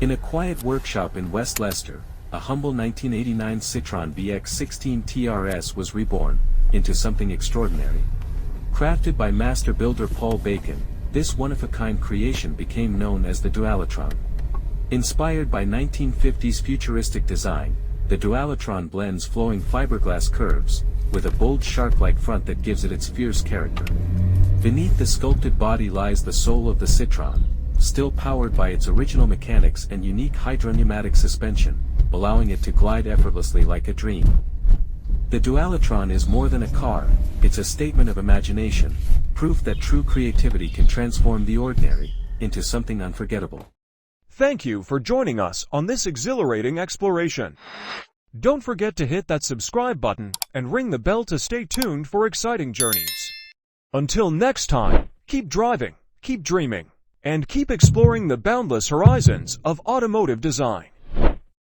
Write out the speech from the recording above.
In a quiet workshop in West Leicester, a humble 1989 Citroën BX 16 TRS was reborn into something extraordinary. Crafted by master builder Paul Bacon, this one-of-a-kind creation became known as the Dualatron. Inspired by 1950s futuristic design, the Dualatron blends flowing fiberglass curves with a bold shark-like front that gives it its fierce character. Beneath the sculpted body lies the soul of the Citroën, still powered by its original mechanics and unique hydropneumatic suspension, allowing it to glide effortlessly like a dream. The Dualatron is more than a car, it's a statement of imagination, proof that true creativity can transform the ordinary into something unforgettable. Thank you for joining us on this exhilarating exploration. Don't forget to hit that subscribe button and ring the bell to stay tuned for exciting journeys. Until next time, keep driving, keep dreaming, and keep exploring the boundless horizons of automotive design.